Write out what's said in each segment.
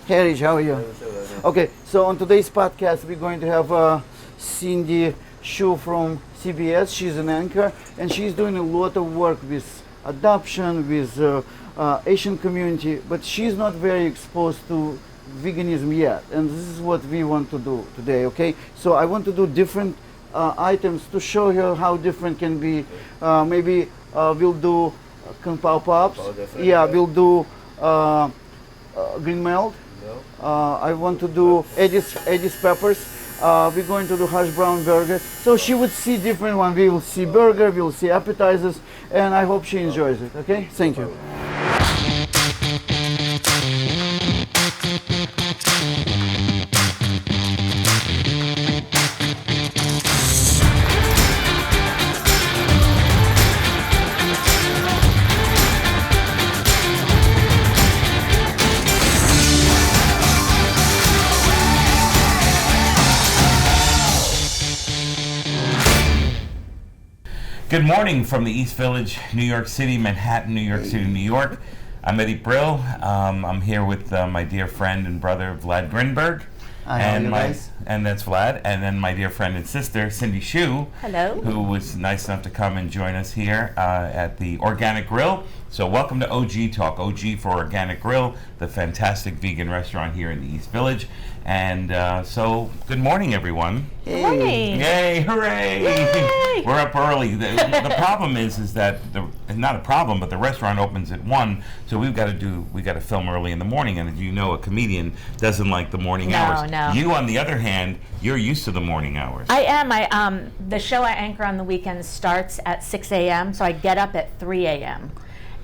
Hey Rich, how are you? Okay, so on today's podcast we're going to have Cindy Xu from CBS. She's an anchor and she's doing a lot of work with adoption, with Asian community, but she's not very exposed to veganism yet, and this is what we want to do today. Okay, so I want to do different items to show you how different can be. Maybe we'll do kung pao pops. Yeah, we'll do green melt. I want to do Eddie's peppers. We're going to do hash brown burger. So she would see different one. We will see burger, we will see appetizers, and I hope she enjoys it. Okay, thank you. Good morning from the East Village, New York City, Manhattan, New York City, New York. I'm Eddie Brill. I'm here with my dear friend and brother, Vlad Grinberg. And that's Vlad. And then my dear friend and sister, Cindy Xu. Hello. Who was nice enough to come and join us here at the Organic Grill. So welcome to OG Talk. OG for Organic Grill, the fantastic vegan restaurant here in the East Village. And so, good morning, everyone. Good morning. Yay, hooray! Yay. We're up early. The problem is that not a problem, but the restaurant opens at 1, so we got to film early in the morning. And as you know, a comedian doesn't like the morning hours. No. You, on the other hand, you're used to the morning hours. I am. The show I anchor on the weekends starts at 6 a.m., so I get up at 3 a.m.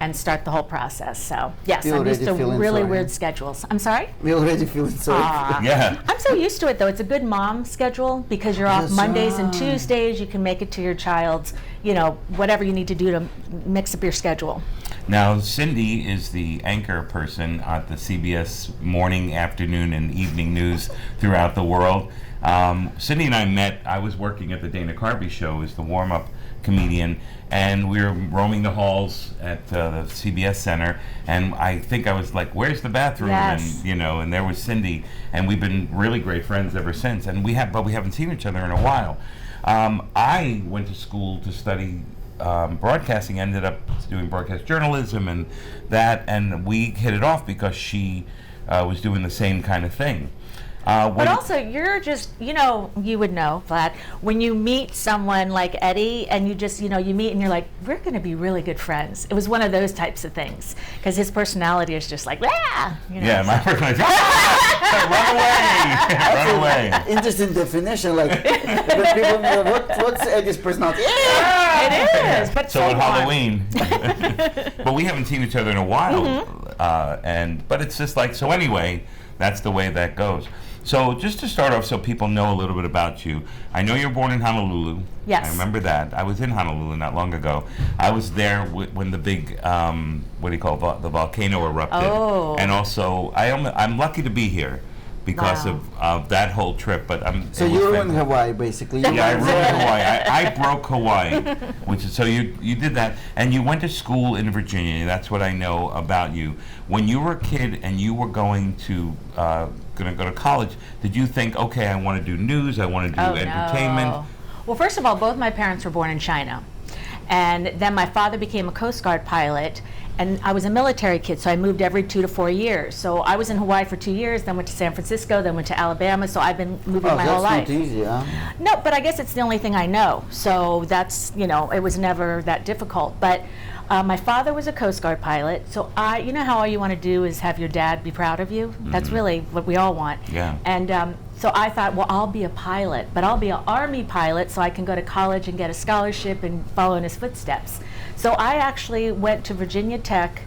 and start the whole process. So, yes, I'm used to really weird schedules. I'm sorry? We already feel sorry. Yeah. I'm so used to it, though. It's a good mom schedule because you're off Mondays and Tuesdays. You can make it to your child's, whatever you need to do to mix up your schedule. Now, Cindy is the anchor person at the CBS morning, afternoon, and evening news throughout the world. Cindy and I met. I was working at the Dana Carvey show as the warm-up comedian, and we were roaming the halls at the CBS Center, and I think I was like, "Where's the bathroom?" Yes. And there was Cindy, and we've been really great friends ever since. And we haven't seen each other in a while. I went to school to study broadcasting, ended up doing broadcast journalism and we hit it off because she was doing the same kind of thing. But also, you're just, you would know, Vlad, when you meet someone like Eddie and you just, you meet and you're like, we're going to be really good friends. It was one of those types of things because his personality is just like, Yeah, my personality run away. Interesting definition, like, but people know what's Eddie's personality? It is, but so on Halloween. But we haven't seen each other in a while, but it's just like, so anyway, that's the way that goes. So just to start off, so people know a little bit about you, I know you're born in Honolulu. Yes. I remember that. I was in Honolulu not long ago. I was there when the big, the volcano erupted. Oh. And also, I'm lucky to be here because of that whole trip. But So you were in Hawaii, basically. Yeah, I ruined Hawaii. I broke Hawaii, which is, so you did that, and you went to school in Virginia. That's what I know about you. When you were a kid and you were going to go to college, did you think, okay, I want to do news, I want to do entertainment? No. Well, first of all, both my parents were born in China, and then my father became a Coast Guard pilot. And I was a military kid, so I moved every 2 to 4 years. So I was in Hawaii for 2 years, then went to San Francisco, then went to Alabama. So I've been moving my whole life. That's not easy, huh? No, but I guess it's the only thing I know. So that's, it was never that difficult. But my father was a Coast Guard pilot. So you know how all you want to do is have your dad be proud of you? Mm-hmm. That's really what we all want. Yeah. And so I thought, well, I'll be a pilot, but I'll be an Army pilot so I can go to college and get a scholarship and follow in his footsteps. So I actually went to Virginia Tech,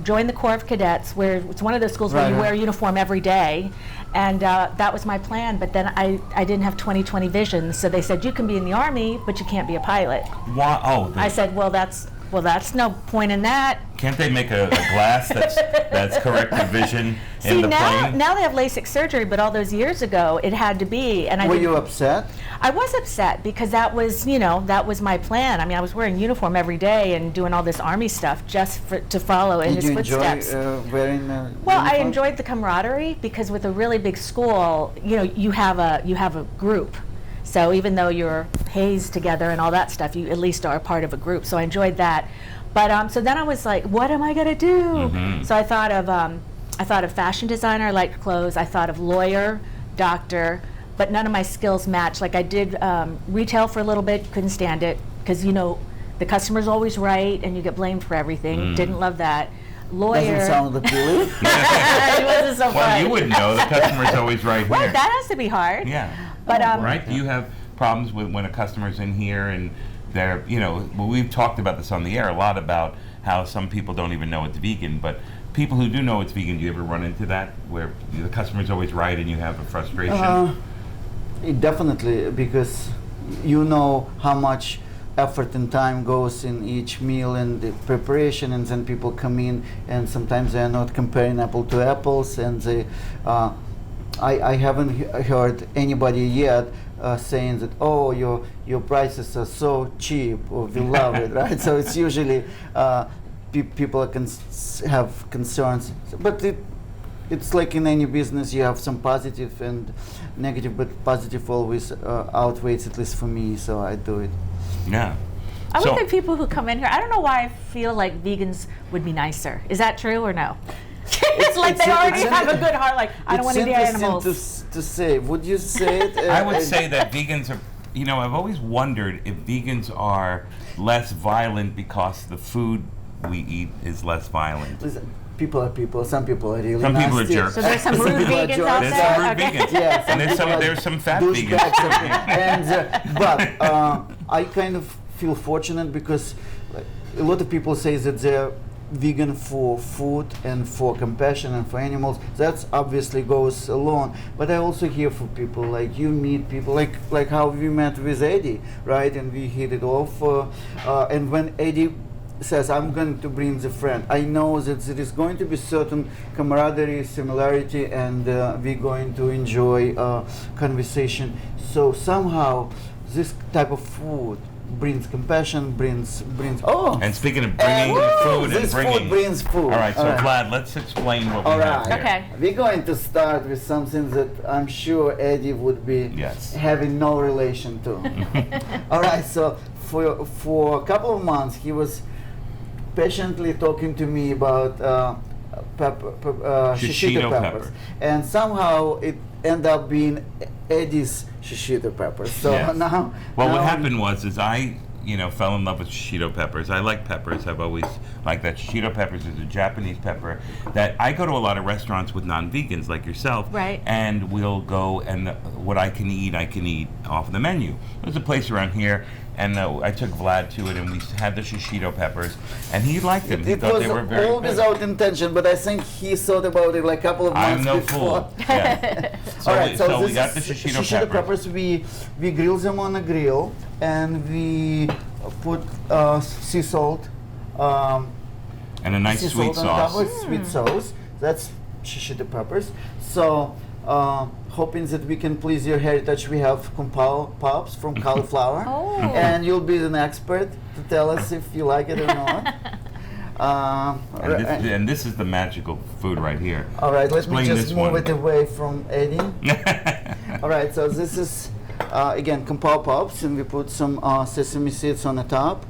joined the Corps of Cadets, where it's one of those schools where you wear a uniform every day, and that was my plan. But then I didn't have 20/20 vision, so they said, you can be in the Army, but you can't be a pilot. Wow. I said, well, that's Well, that's no point in that. Can't they make a glass that's corrected vision in See, the plane? now they have LASIK surgery, but all those years ago it had to be. And Were you upset? I was upset because that was, that was my plan. I mean, I was wearing uniform every day and doing all this Army stuff just to follow in his footsteps. Did you enjoy wearing Well, I uniform? enjoyed the camaraderie because with a really big school, you have a group. So even though you're hazed together and all that stuff, you at least are a part of a group. So I enjoyed that. But so then I was like, what am I gonna do? Mm-hmm. So I thought of fashion designer. I liked clothes. I thought of lawyer, doctor, but none of my skills matched. Like I did retail for a little bit, couldn't stand it because the customer's always right and you get blamed for everything. Didn't love that. Lawyer. Doesn't sound appealing. It wasn't so Well, fun. you wouldn't know. The customer's always right here. Right, that has to be hard. Yeah. But Right? Do you have problems with when a customer's in here and they're, well, we've talked about this on the air a lot about how some people don't even know it's vegan, but people who do know it's vegan, do you ever run into that where the customer's always right and you have a frustration? Definitely, because you know how much effort and time goes in each meal and the preparation, and then people come in and sometimes they are not comparing apple to apples, and they I haven't heard anybody yet saying that, oh, your prices are so cheap, or we love it, right? So it's usually people are have concerns, but it's like in any business, you have some positive and negative, but positive always outweighs, at least for me, so I do it. Yeah. I So- would think people who come in here, I don't know why I feel like vegans would be nicer. Is that true or no? It's like they already have a good heart, like, I don't want to be animals. It's interesting to say. Would you say it? I would say that vegans are, I've always wondered if vegans are less violent because the food we eat is less violent. Listen, people are people. Some people are really Some people are nasty. jerks. So there's some rude people are vegans jerks. out There's there? some rude Okay. vegans. Yeah, And people are there's some fat douchebags. vegans. But I kind of feel fortunate because a lot of people say that they're vegan for food and for compassion and for animals. That obviously goes along. But I also hear from people like you meet people like how we met with Eddie, right? And we hit it off. And when Eddie says, I'm going to bring the friend, I know that there is going to be certain camaraderie, similarity, and we're going to enjoy conversation. So somehow this type of food brings compassion, brings And speaking of bringing food and this bringing. food brings food. All right, so Vlad, let's explain what we All have right. here. Okay. We're going to start with something that I'm sure Eddie would be Yes. having no relation to. All right, so for a couple of months he was patiently talking to me about shishito peppers, pepper. and somehow it ended up being Eddie's shishito peppers. So Yes. now, Well, what now- happened was I fell in love with shishito peppers. I like peppers. I've always liked that. Shishito peppers is a Japanese pepper that I go to a lot of restaurants with non-vegans like yourself. Right. And we'll go and what I can eat off the menu. There's a place around here, and I took Vlad to it, and we had the shishito peppers, and he liked them. He It thought was they were very all good. without intention, but I think he thought about it like a couple of months I'm no before. fool. Yeah. So, All right, so we this got the is shishito peppers. We grill them on a grill, and we put sea salt, And a nice sea sweet salt on top sauce. with sweet sauce. That's shishito peppers. So, hoping that we can please your heritage, we have compal pops from cauliflower, Oh. and you'll be an expert to tell us if you like it or not. And this is the magical food right here. All right, let Explain me just this move one. it away from Eddie. All right, so this is, again, compal pops, and we put some sesame seeds on the top.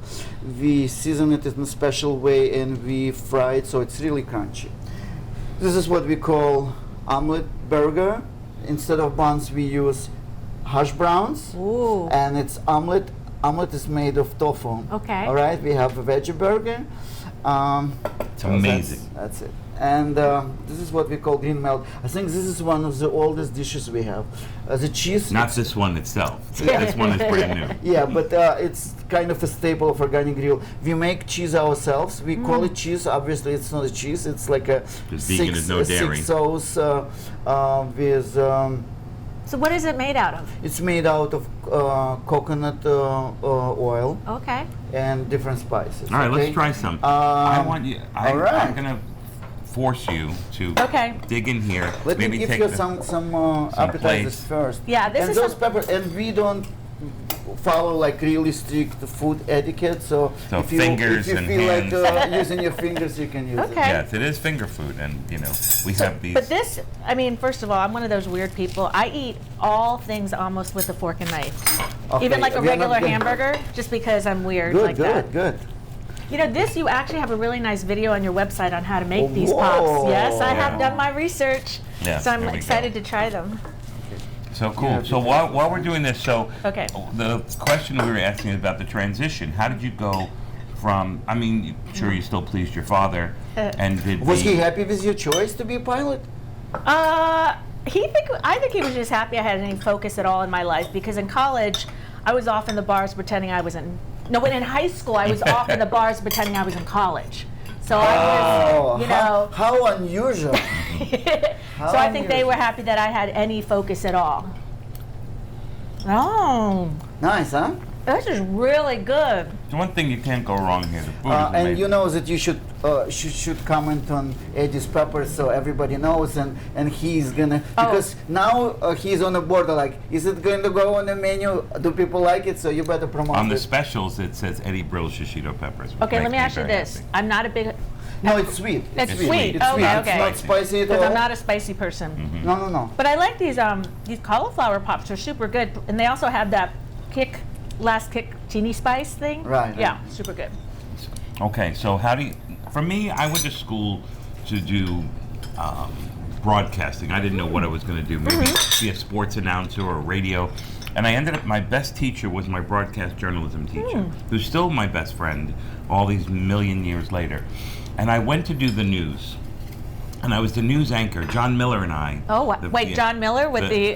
We season it in a special way, and we fry it so it's really crunchy. This is what we call omelet burger. Instead of buns, we use hash browns, Ooh. and it's omelet. Omelet is made of tofu. Okay. All right, we have a veggie burger. It's so amazing. That's it. And this is what we call green melt. I think this is one of the oldest dishes we have. The cheese. Not this one itself. This one is brand new. Yeah, but it's kind of a staple of organic grill. We make cheese ourselves. We call it cheese. Obviously, it's not a cheese. It's like a Because vegan is no a dairy. six sauce with. So what is it made out of? It's made out of coconut oil. Okay. and different spices. All right, okay? let's try some. I want you. all right. I'm gonna force you to dig in here. Let maybe me give take you the, some appetizers plates. first. Yeah, this and is those peppers, and we don't follow like really strict food etiquette. So, if fingers you and feel hands. like using your fingers, you can use it. Okay. Yes, it is finger food, and we have these. But this, I mean, first of all, I'm one of those weird people. I eat all things almost with a fork and knife. Okay, Even like a we are not regular gonna- hamburger, just because I'm weird Good, like that. good. You know, this, you actually have a really nice video on your website on how to make these Whoa. pops. Yes, I Yeah. have done my research. Yes, So I'm there we excited go. to try them. So cool. Yeah, So while we're doing this, Okay. the question we were asking is about the transition. How did you go from? I mean, sure, you still pleased your father, and did Was he happy with your choice to be a pilot? I think he was just happy I had any focus at all in my life, because in college, I was off in the bars pretending I was in. No, but in high school, I was off in the bars pretending I was in college. So I was, you know. How unusual. So I think they were happy that I had any focus at all. Oh, Nice, huh? this is really good. The one thing you can't go wrong here. The food is And amazing. you know that you should comment on Eddie's peppers so everybody knows, and he's gonna, because now he's on the border, like, is it going to go on the menu? Do people like it? So you better promote On the it. specials, it says Eddie Brill's shishito peppers. which Okay, let makes me ask you very this. happy. I'm not a big, No, it's sweet. It's sweet. sweet. It's Okay, sweet. okay. It's not spicy at all. because I'm not a spicy person. Mm-hmm. No. But I like these cauliflower pops. Are super good, and they also have that last kick teeny spice thing. Right. Yeah, super good. Okay, so how do you? For me, I went to school to do broadcasting. I didn't know what I was going to do. Maybe be a sports announcer or radio. And I ended up, my best teacher was my broadcast journalism teacher, who's still my best friend all these million years later. And I went to do the news. And I was the news anchor, John Miller and I. Oh, wait, John Miller with the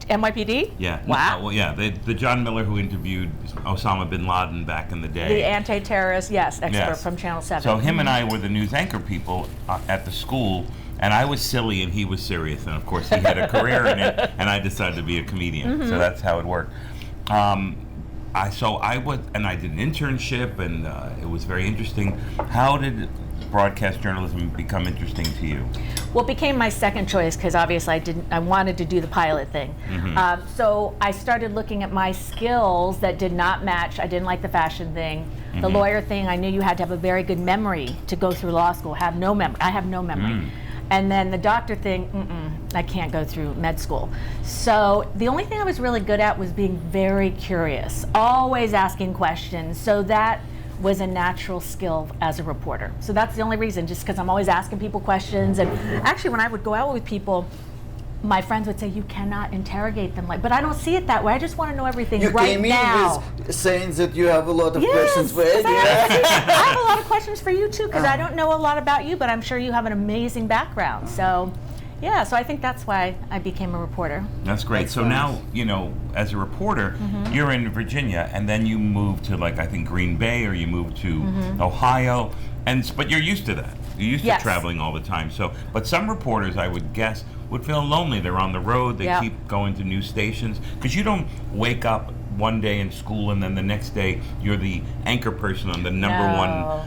NYPD? Yeah. Wow. Well, yeah, the John Miller who interviewed Osama bin Laden back in the day. The anti-terrorist, expert Yes. from Channel 7. So him and I were the news anchor people at the school, and I was silly and he was serious. And of course, he had a career in it, and I decided to be a comedian. So that's how it worked. I did an internship, and it was very interesting. How did broadcast journalism become interesting to you? Well, it became my second choice because obviously I wanted to do the pilot thing. So I started looking at my skills that did not match. I didn't like the fashion thing. The lawyer thing, I knew you had to have a very good memory to go through law school. I have no memory. And then the doctor thing, I can't go through med school. So the only thing I was really good at was being very curious, always asking questions. So that was a natural skill as a reporter. So that's the only reason, just because I'm always asking people questions. And actually, when I would go out with people, my friends would say, you cannot interrogate them. But I don't see it that way. I just want to know everything You right came in now. with saying that you have a lot of questions for 'cause Eddie. I have a lot of questions for you too, because I don't know a lot about you, but I'm sure you have an amazing background. So, yeah, so I think that's why I became a reporter. That's great. That's So nice. now, as a reporter, you're in Virginia, and then you moved to, like, I think Green Bay, or you moved to Ohio, but you're used to that. You're used to Yes. traveling all the time. So, but some reporters, I would guess, would feel lonely. They're on the road. They Yeah. keep going to new stations, because you don't wake up one day in school and then the next day you're the anchor person on the number one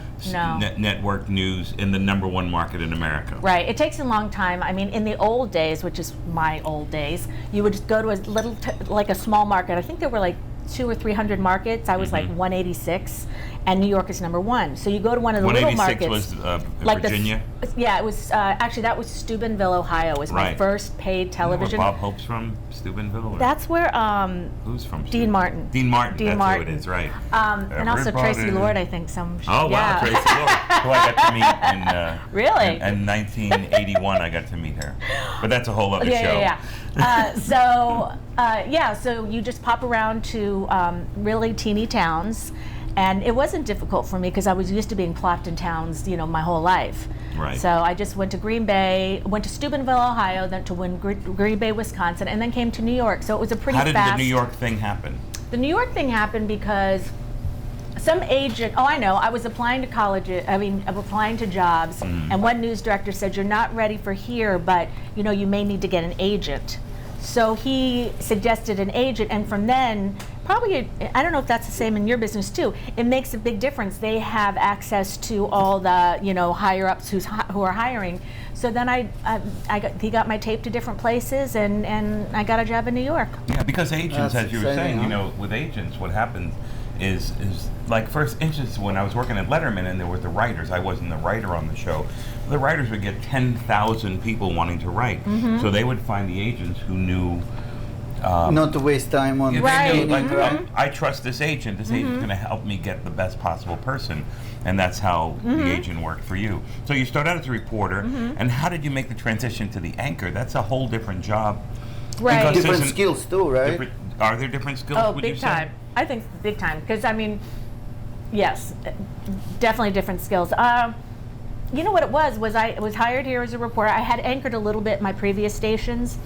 network news in the number one market in America. Right. It takes a long time. I mean, in the old days, which is my old days, you would just go to a little, like a small market. I think there were like 200 or 300 markets. I was like 186, and New York is number one. So you go to one of the little markets. 186 was like Virginia? Yeah, it was, actually that was Steubenville, Ohio, was my Right. first paid television. Where Bob Hope's from? Steubenville? Or? That's where, Who's from? Dean Martin. Dean Martin, Dean that's Martin. who it is, right. And also Tracy Everybody. Lord, I think. Oh, wow, yeah. Tracy Lord, who I got to meet in... Really? In 1981, I got to meet her. But that's a whole other show. Yeah. So you just pop around to really teeny towns, and it wasn't difficult for me because I was used to being plopped in towns, my whole life. Right. So I just went to Green Bay, went to Steubenville, Ohio, then to Green Bay, Wisconsin, and then came to New York. So it was a pretty fast. How did the New York thing happen? The New York thing happened because some agent, I was applying to colleges, I'm applying to jobs, and one news director said, you're not ready for here, but you may need to get an agent. So he suggested an agent, and from then, probably, I don't know if that's the same in your business too, it makes a big difference. They have access to all the, higher ups who are hiring. So then he got my tape to different places, and I got a job in New York. Yeah, because agents, That's as you were exciting, saying, huh? with agents, what happens is like, first instance, when I was working at Letterman and there were the writers, I wasn't the writer on the show. The writers would get 10,000 people wanting to write, so they would find the agents who knew. Not to waste time on They Right. knew, like, Right. I trust this agent. This agent's going to help me get the best possible person, and that's how the agent worked for you. So you start out as a reporter, and how did you make the transition to the anchor? That's a whole different job. Right. Because different isn't- skills too, right? Are there different skills? Oh, would you big say? time. I think big time. Because, yes, definitely different skills. You know what it was I was hired here as a reporter. I had anchored a little bit my previous stations.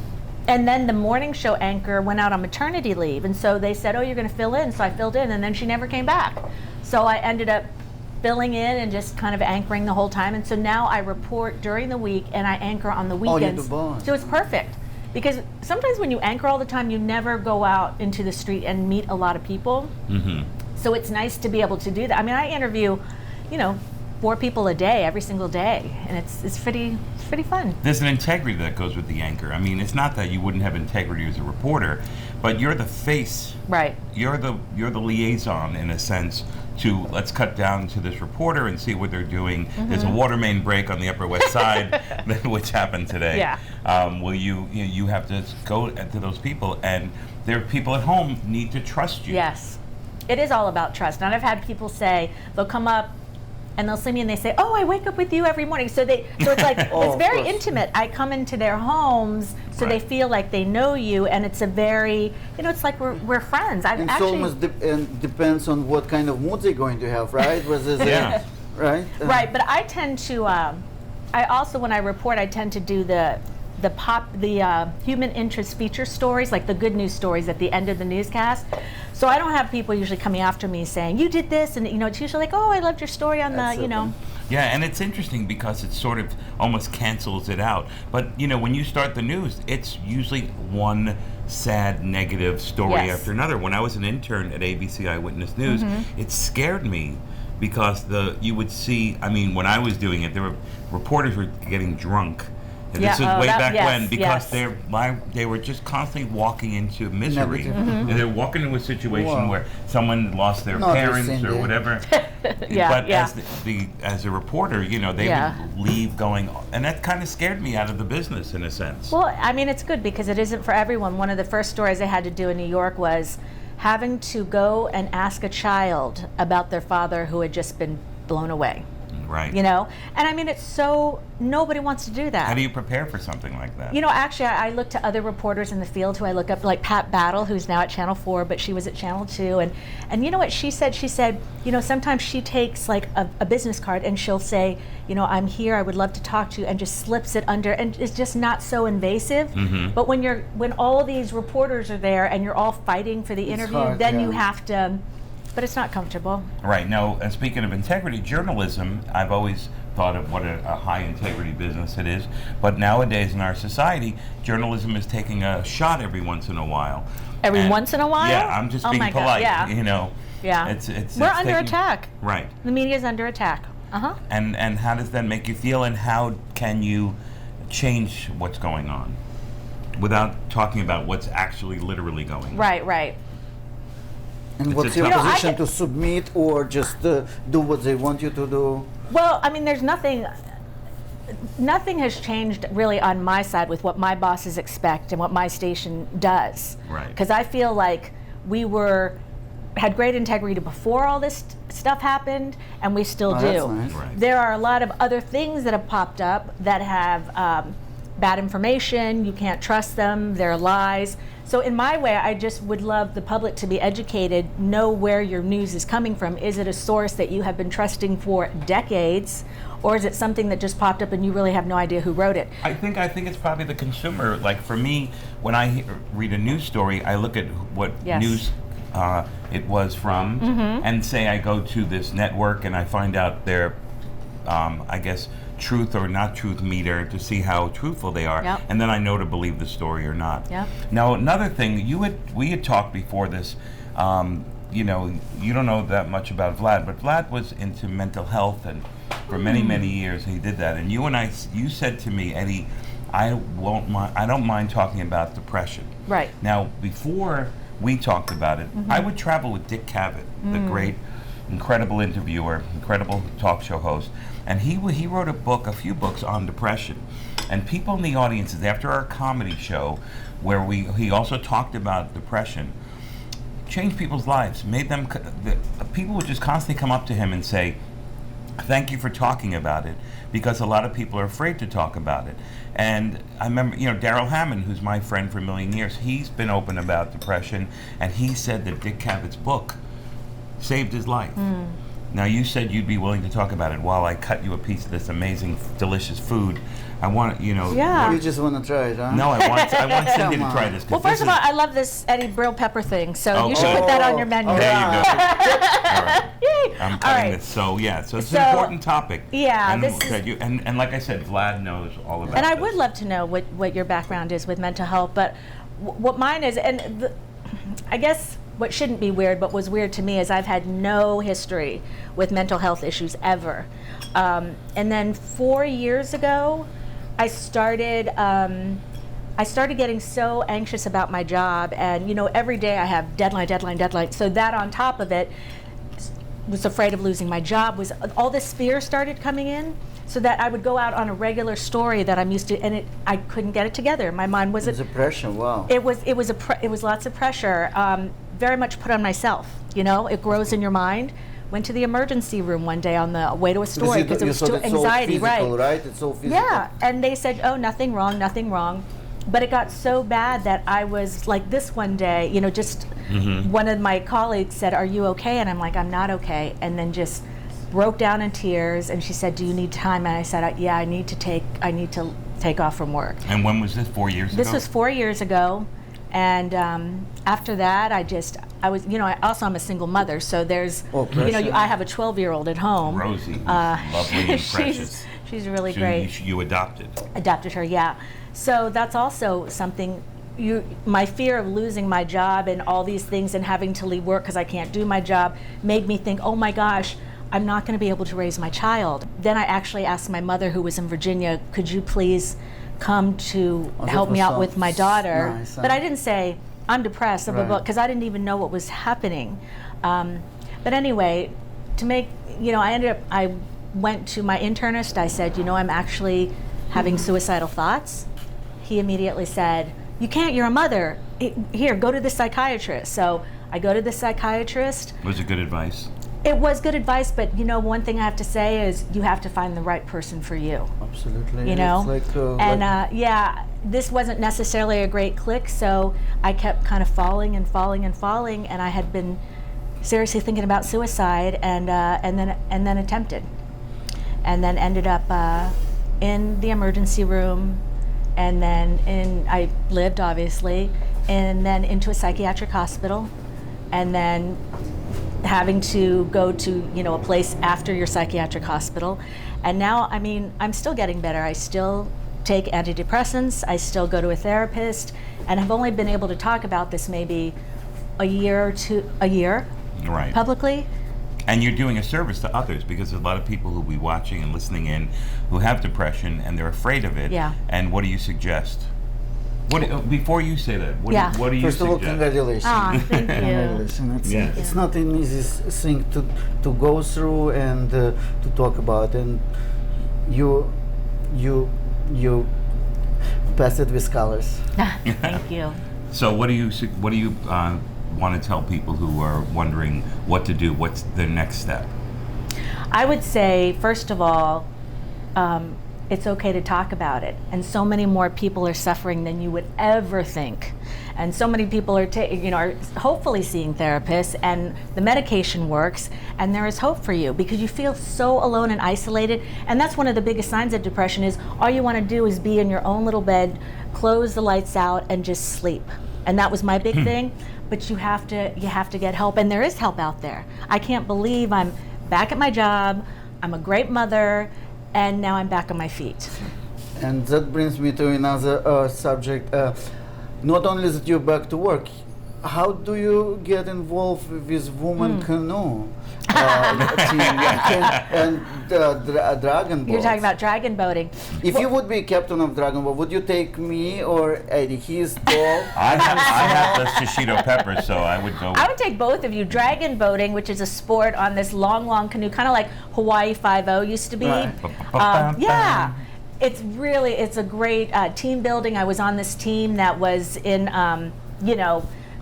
And then the morning show anchor went out on maternity leave. And so they said, oh, you're going to fill in. So I filled in, and then she never came back. So I ended up filling in and just kind of anchoring the whole time. And so now I report during the week, and I anchor on the Oh, you're weekends. the boss. So it's perfect. Because sometimes when you anchor all the time, you never go out into the street and meet a lot of people. Mm-hmm. So it's nice to be able to do that. I mean, I interview, 4 people a day, every single day, and it's pretty fun. There's an integrity that goes with the anchor. I mean, it's not that you wouldn't have integrity as a reporter, but you're the face. Right. You're the liaison, in a sense, to let's cut down to this reporter and see what they're doing. There's a water main break on the Upper West Side, which happened today. Yeah. Well, you have to go to those people, and there are people at home need to trust you. Yes. It is all about trust. And I've had people say, they'll come up and they'll see me and they say, oh, I wake up with you every morning. So it's like, Oh, it's of very course. intimate. I come into their homes, so they Right. feel like they know you, and it's a very, it's like we're friends. I've It actually, almost depends on what kind of mood they're going to have, right? Whether they- Yeah. right? right, but I tend to, I also, when I report, I tend to do the human interest feature stories, like the good news stories at the end of the newscast. So I don't have people usually coming after me saying, you did this, and it's usually like, oh, I loved your story on That's okay. Yeah, and it's interesting because it sort of almost cancels it out. But, when you start the news, it's usually one sad, negative story Yes. after another. When I was an intern at ABC Eyewitness News, it scared me because you would see, when I was doing it, there were reporters were getting drunk. And this Yeah, was way back yes, when, because yes. they were just constantly walking into misery. Negative. And they're walking into a situation Wow. where someone lost their Not the parents same or day. whatever. Yeah, But yeah. as a reporter, they Yeah. would leave going, and that kind of scared me out of the business in a sense. Well, it's good because it isn't for everyone. One of the first stories I had to do in New York was having to go and ask a child about their father who had just been blown away. Right. And it's so, nobody wants to do that. How do you prepare for something like that? Actually, I look to other reporters in the field who I look up, like Pat Battle, who's now at Channel 4, but she was at Channel 2. And you know what she said? She said, sometimes she takes like a business card and she'll say, I'm here, I would love to talk to you, and just slips it under, and it's just not so invasive. But when all these reporters are there and you're all fighting for the interview, hard, then yeah. you have to, but it's not comfortable. Right. Now, and speaking of integrity, journalism, I've always thought of what a high integrity business it is. But nowadays in our society, journalism is taking a shot every once in a while. Every once in a while? Yeah, I'm just Oh being my God, polite. yeah. Yeah. It's We're it's under taking- attack. Right. The media's under attack. Uh-huh. And how does that make you feel, and how can you change what's going on without talking about what's actually literally going on? Right. And It's what's a your tough- position to submit or just do what they want you to do? Well, there's nothing has changed really on my side with what my bosses expect and what my station does. Right. Because I feel like we had great integrity before all this stuff happened, and we still Oh, do. that's nice. Right. There are a lot of other things that have popped up that have bad information. You can't trust them. They're lies. So in my way, I just would love the public to be educated, know where your news is coming from. Is it a source that you have been trusting for decades, or is it something that just popped up and you really have no idea who wrote it? I think it's probably the consumer. Like for me, when I read a news story, I look at what Yes. news it was from, and say I go to this network and I find out their, I guess, truth or not truth meter to see how truthful they are, Yep. and then I know to believe the story or not. Yep. Now, another thing, we had talked before this. You know, you don't know that much about Vlad, but Vlad was into mental health, and for many, many years he did that. And you said to me, Eddie, I don't mind talking about depression. Right. Now, before we talked about it, I would travel with Dick Cavett, the great, incredible interviewer, incredible talk show host, and he wrote a few books on depression. And people in the audiences, after our comedy show, where he also talked about depression, changed people's lives, made them, people would just constantly come up to him and say, thank you for talking about it, because a lot of people are afraid to talk about it. And I remember, Daryl Hammond, who's my friend for a million years, he's been open about depression, and he said that Dick Cavett's book saved his life. Now, you said you'd be willing to talk about it while I cut you a piece of this amazing, delicious food. I want, Yeah. You just want to try it, huh? No, I want Cindy to Come try on. this. 'Cause Well, first this of all, is- I love this Eddie Brill pepper thing, so Oh, you should good. put that on your menu. Oh, there you go. All right. Yay! I'm All cutting right. this. So it's So, an important topic. yeah, and, this is- that and like I said, Vlad knows all about And I this. would love to know what your background is with mental health, but what mine is, and I guess what shouldn't be weird, but was weird to me, is I've had no history with mental health issues ever. And then 4 years ago, I started getting so anxious about my job, and every day I have deadline. So that on top of it, was afraid of losing my job, was all this fear started coming in, so that I would go out on a regular story that I'm used to, and I couldn't get it together. My mind was Depression, wow. it was lots of pressure, very much put on myself. It grows in your mind. Went to the emergency room one day on the way to a story because it was still anxiety, so physical, right? It's so physical. Yeah, and they said, "Oh, nothing wrong." But it got so bad that I was like this one day. Just one of my colleagues said, "Are you okay?" And I'm like, "I'm not okay," and then just broke down in tears. And she said, "Do you need time?" And I said, "Yeah, I need to take off from work." And when was this? 4 years ago? This was 4 years ago, and after that, I was, I'm a single mother, so there's, precious. I have a 12-year-old at home. Rosie, who's lovely and precious. She's really So great. you adopted. Adopted her, yeah. So that's also something. My fear of losing my job and all these things and having to leave work because I can't do my job made me think, oh my gosh, I'm not going to be able to raise my child. Then I actually asked my mother, who was in Virginia, could you please come to help me out with my daughter? Nice, But I didn't say, I'm depressed, Right. because I didn't even know what was happening. But anyway, I went to my internist. I said, I'm actually having suicidal thoughts. He immediately said, you can't, you're a mother. Here, go to the psychiatrist. So I go to the psychiatrist. Was it good advice? It was good advice, but one thing I have to say is you have to find the right person for you. Absolutely. It's like, this wasn't necessarily a great click, so I kept kind of falling, and I had been seriously thinking about suicide, and then attempted, and then ended up in the emergency room, and then I lived obviously, and then into a psychiatric hospital, and then having to go to a place after your psychiatric hospital. And now, I'm still getting better. I still take antidepressants, I still go to a therapist, and I've only been able to talk about this maybe a year Right. publicly. And you're doing a service to others, because there's a lot of people who'll be watching and listening in who have depression and they're afraid of it. Yeah. And what do you suggest? Before you say that, what do you First of all, suggest? congratulations. Thank you. Congratulations. Yeah. It's not an easy thing to go through and to talk about, and you passed it with colors. Thank you. So what do you want to tell people who are wondering what to do? What's their next step? I would say, first of all, it's okay to talk about it. And so many more people are suffering than you would ever think. And so many people are hopefully seeing therapists, and the medication works, and there is hope for you, because you feel so alone and isolated. And that's one of the biggest signs of depression, is all you want to do is be in your own little bed, close the lights out, and just sleep. And that was my big thing. But you have to get help, and there is help out there. I can't believe I'm back at my job, I'm a great mother, and now I'm back on my feet. And that brings me to another subject. Not only that you're back to work, how do you get involved with Woman Canoe team and dragon boats? You're talking about dragon boating. If you would be captain of dragon boat, would you take me or Eddie? He's tall. I have the shishito pepper, so I would go. I would take both of you. Dragon boating, which is a sport on this long canoe, kind of like Hawaii 5-0 used to be. Right. Yeah. It's a great team building. I was on this team that was in,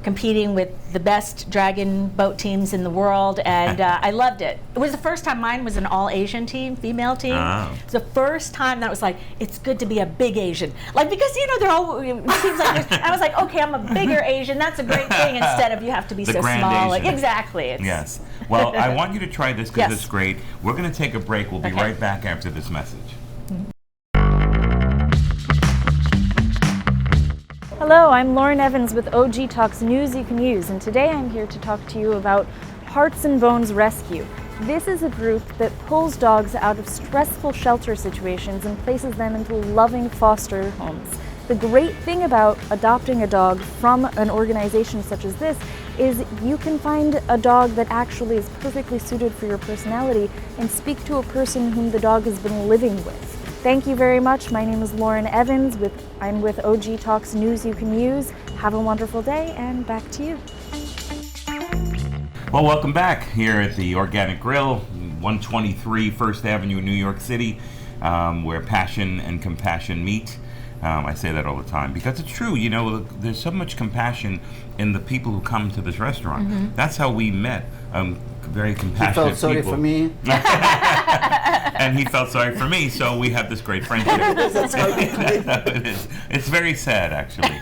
competing with the best dragon boat teams in the world, and I loved it. It was the first time mine was an all-Asian team, female team. Oh. It's the first time that was like, it's good to be a big Asian. Like, because, they're all, it seems like this. And I was like, okay, I'm a bigger Asian. That's a great thing instead of you have to be The so grand small. Asian. Like, exactly. Yes. Well, I want you to try this because Yes. it's great. We're going to take a break. We'll be Okay. right back after this message. Hello, I'm Lauren Evans with OG Talks News You Can Use, and today I'm here to talk to you about Hearts and Bones Rescue. This is a group that pulls dogs out of stressful shelter situations and places them into loving foster homes. The great thing about adopting a dog from an organization such as this is you can find a dog that actually is perfectly suited for your personality and speak to a person whom the dog has been living with. Thank you very much. My name is Lauren Evans. I'm with OG Talks News You Can Use. Have a wonderful day, and back to you. Well, welcome back here at the Organic Grill, 123 First Avenue, New York City, where passion and compassion meet. I say that all the time because it's true. There's so much compassion in the people who come to this restaurant. Mm-hmm. That's how we met. Very compassionate You felt sorry people. for me. And he felt sorry for me, so we have this great friendship. That's how we played. It's very sad, actually.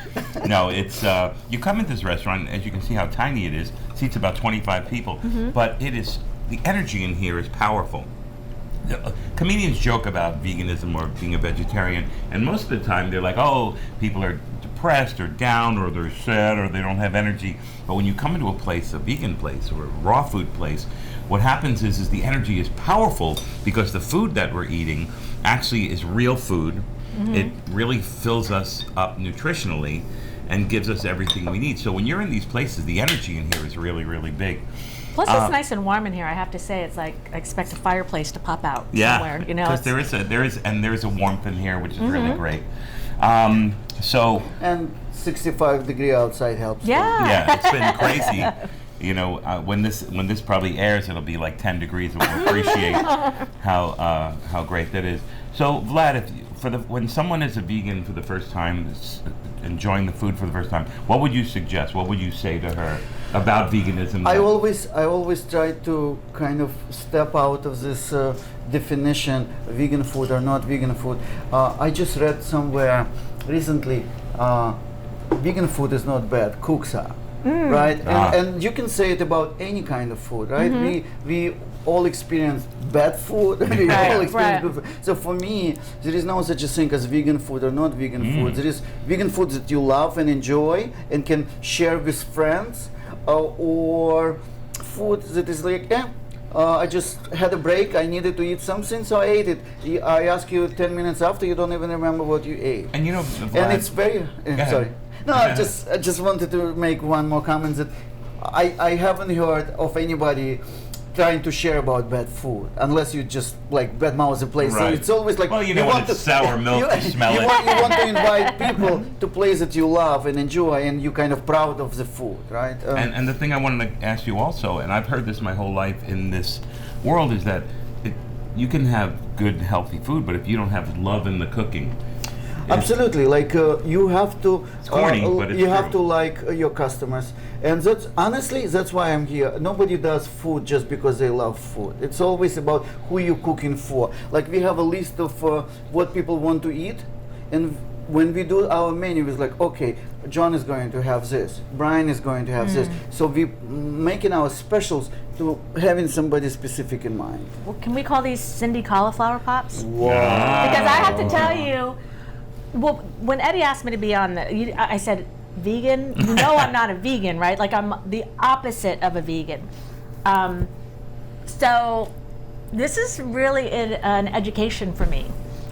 No, it's you come into this restaurant, as you can see how tiny it is. Seats about 25 people, but the energy in here is powerful. Comedians joke about veganism or being a vegetarian, and most of the time they're like, oh, people are depressed or down or they're sad or they don't have energy. But when you come into a place, a vegan place or a raw food place, what happens is the energy is powerful because the food that we're eating actually is real food. It really fills us up nutritionally and gives us everything we need. So when you're in these places, the energy in here is really, really big. Plus, it's nice and warm in here. I have to say, it's like I expect a fireplace to pop out somewhere. Because there is a warmth in here, which is really great. And 65-degree outside helps. Yeah. It's been crazy. When this probably airs, it'll be like 10 degrees, and we'll appreciate how great that is. So, Vlad, when someone is a vegan for the first time, enjoying the food for the first time, what would you suggest? What would you say to her about veganism? I always try to kind of step out of this definition, vegan food or not vegan food. I just read somewhere recently, vegan food is not bad, cooks are. Right? And you can say it about any kind of food, right? We all experience bad food. We all experience good food. So for me, there is no such a thing as vegan food or not vegan food. There is vegan food that you love and enjoy and can share with friends, or food that is like, I just had a break, I needed to eat something, so I ate it. I ask you 10 minutes after, you don't even remember what you ate. And Vlad, And it's very, sorry. No, I just wanted to make one more comment that I haven't heard of anybody trying to share about bad food unless you just like badmouth the place. So it's always like, well, you don't want sour milk to smell it. You want to invite people to places that you love and enjoy, and you're kind of proud of the food, right? And the thing I wanted to ask you also, and I've heard this my whole life in this world, is that you can have good, healthy food, but if you don't have love in the cooking, absolutely, like you have to. It's corny, but it's you have true. to like your customers, and that's honestly that's why I'm here. Nobody does food just because they love food. It's always about who you're cooking for. Like we have a list of what people want to eat, and when we do our menu, it's like, okay, John is going to have this, Brian is going to have this. So we making our specials to having somebody specific in mind. Well, can we call these Cindy cauliflower pops? Wow. Because I have to tell you, well, when Eddie asked me to be on I said, vegan? You know I'm not a vegan, right? Like I'm the opposite of a vegan. So this is really an education for me,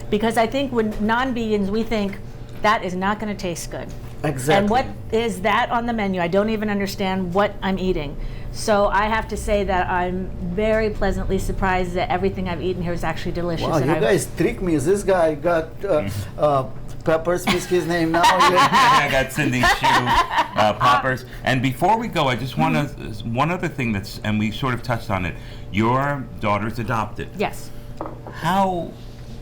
because I think when non-vegans, we think that is not going to taste good. Exactly. And what is that on the menu? I don't even understand what I'm eating. So I have to say that I'm very pleasantly surprised that everything I've eaten here is actually delicious. Wow, and you guys tricked me. This guy got peppers with his name now. I got Cindy's shoe, poppers. And before we go, I just want to, one other thing that's, and we sort of touched on it, your daughter's adopted. Yes. How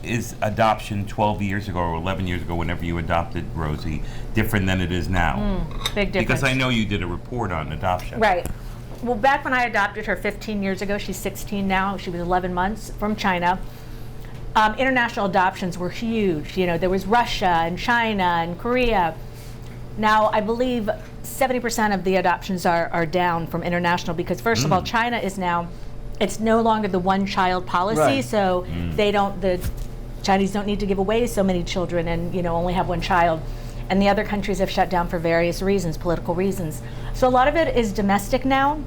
is adoption 12 years ago or 11 years ago, whenever you adopted Rosie, different than it is now? Big difference. Because I know you did a report on adoption. Right. Well, back when I adopted her 15 years ago, she's 16 now, she was 11 months, from China. International adoptions were huge. You know, there was Russia and China and Korea. Now, I believe 70% of the adoptions are down from international because, first of all, China is now, it's no longer the one-child policy, Right. so the Chinese don't need to give away so many children and, you know, only have one child. And the other countries have shut down for various reasons, political reasons. So a lot of it is domestic now.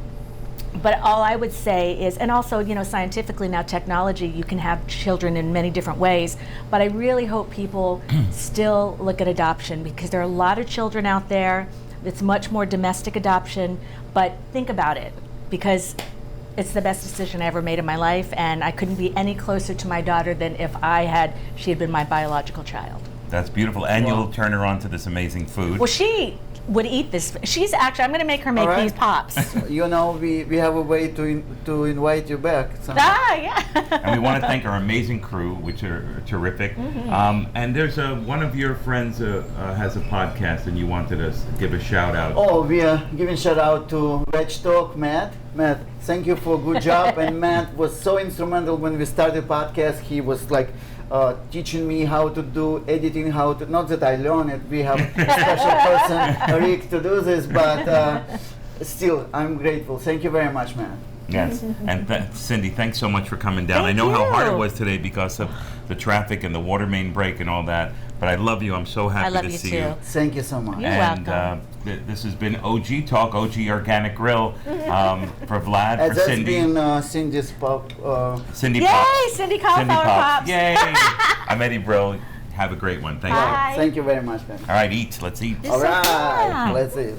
But all I would say is, and also, you know, scientifically now, technology, you can have children in many different ways. But I really hope people still look at adoption, because there are a lot of children out there. It's much more domestic adoption. But think about it, because it's the best decision I ever made in my life, and I couldn't be any closer to my daughter than if she had been my biological child. That's beautiful. And you'll turn her on to this amazing food. Well, she would eat this. She's actually, I'm going to make her make All right. these pops. You know, we have a way to invite you back. Yeah. And we want to thank our amazing crew, which are terrific. And there's one of your friends has a podcast, and you wanted us to give a shout out. Oh, we are giving shout out to Veg Talk, Matt. Matt, thank you for a good job. And Matt was so instrumental when we started podcast. He was like teaching me how to do editing, not that I learned it. We have a special person, Rick, to do this, but still, I'm grateful. Thank you very much, Matt. Yes, and Cindy, thanks so much for coming down. Thank I know how hard it you. was today because of the traffic and the water main break and all that, but I love you. I'm so happy I love to you see too. you. Thank you so much. You're And welcome. this has been OG Talk, OG Organic Grill, for Vlad, for That's Cindy. been Cindy's pop. Cindy Yay, Pops. Cindy Cauliflower Pops. Yay! I'm Eddie Brill. Have a great one. Thank you. Bye. Thank you very much, man. All right, eat. Let's eat. All right, fun. let's eat.